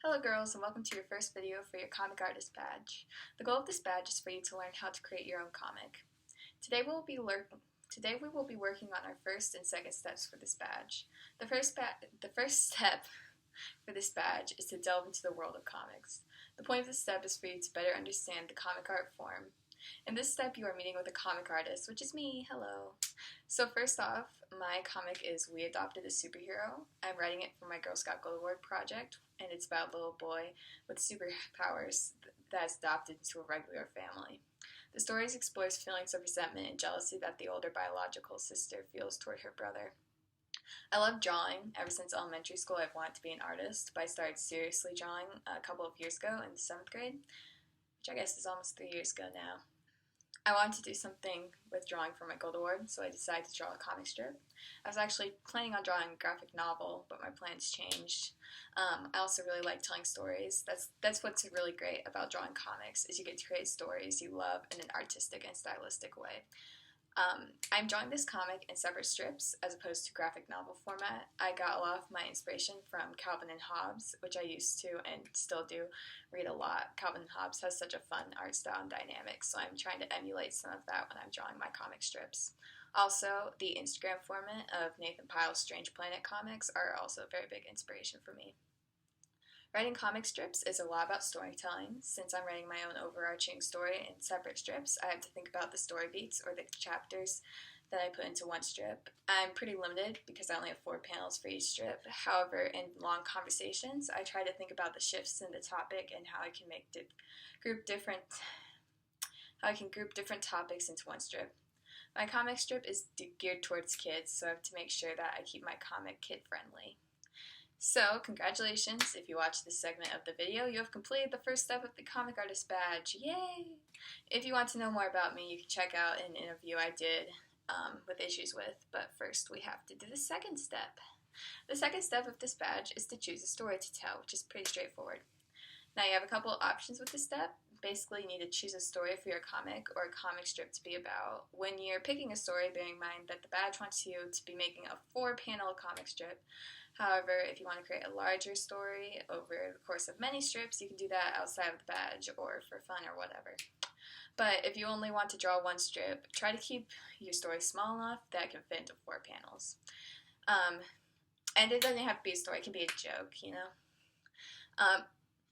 Hello girls, and welcome to your first video for your comic artist badge. The goal of this badge is for you to learn how to create your own comic. Today we will be working on our first and second steps for this badge. The first step for this badge is to delve into the world of comics. The point of this step is for you to better understand the comic art form. In this step, you are meeting with a comic artist, which is me. Hello. So first off, my comic is We Adopted a Superhero. I'm writing it for my Girl Scout Gold Award project, and it's about a little boy with superpowers that's adopted into a regular family. The story explores feelings of resentment and jealousy that the older biological sister feels toward her brother. I love drawing. Ever since elementary school, I've wanted to be an artist, but I started seriously drawing a couple of years ago in the 7th grade, which I guess is almost 3 years ago now. I wanted to do something with drawing for my Gold Award, so I decided to draw a comic strip. I was actually planning on drawing a graphic novel, but my plans changed. I also really like telling stories. That's what's really great about drawing comics, is you get to create stories you love in an artistic and stylistic way. I'm drawing this comic in separate strips as opposed to graphic novel format. I got a lot of my inspiration from Calvin and Hobbes, which I used to and still do read a lot. Calvin and Hobbes has such a fun art style and dynamic, so I'm trying to emulate some of that when I'm drawing my comic strips. Also, the Instagram format of Nathan Pyle's Strange Planet comics are also a very big inspiration for me. Writing comic strips is a lot about storytelling. Since I'm writing my own overarching story in separate strips, I have to think about the story beats or the chapters that I put into one strip. I'm pretty limited because I only have 4 panels for each strip. However, in long conversations, I try to think about the shifts in the topic and how I can group different topics into one strip. My comic strip is geared towards kids, so I have to make sure that I keep my comic kid-friendly. So, congratulations, if you watched this segment of the video, you have completed the first step of the comic artist badge. Yay! If you want to know more about me, you can check out an interview I did with Issues With, but first we have to do the second step. The second step of this badge is to choose a story to tell, which is pretty straightforward. Now you have a couple of options with this step. Basically, you need to choose a story for your comic or a comic strip to be about. When you're picking a story, bear in mind that the badge wants you to be making a 4-panel comic strip. However, if you want to create a larger story over the course of many strips, you can do that outside of the badge or for fun or whatever. But if you only want to draw one strip, try to keep your story small enough that it can fit into 4 panels. And it doesn't have to be a story, it can be a joke, you know?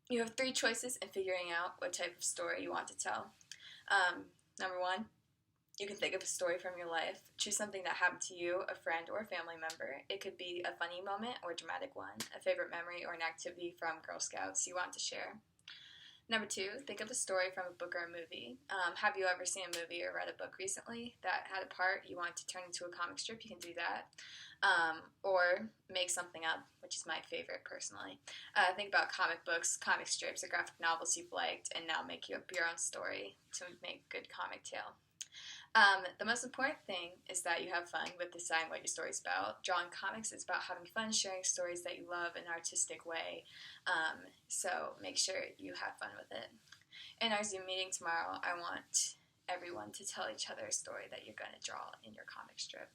You have 3 choices in figuring out what type of story you want to tell. Number 1, you can think of a story from your life. Choose something that happened to you, a friend, or a family member. It could be a funny moment or a dramatic one, a favorite memory or an activity from Girl Scouts you want to share. Number 2, think of a story from a book or a movie. Have you ever seen a movie or read a book recently that had a part you want to turn into a comic strip? You can do that. Or make something up, which is my favorite personally. Think about comic books, comic strips, or graphic novels you've liked, and now make up your own story to make a good comic tale. The most important thing is that you have fun with deciding what your story's about. Drawing comics is about having fun, sharing stories that you love in an artistic way. So make sure you have fun with it. In our Zoom meeting tomorrow, I want everyone to tell each other a story that you're going to draw in your comic strip.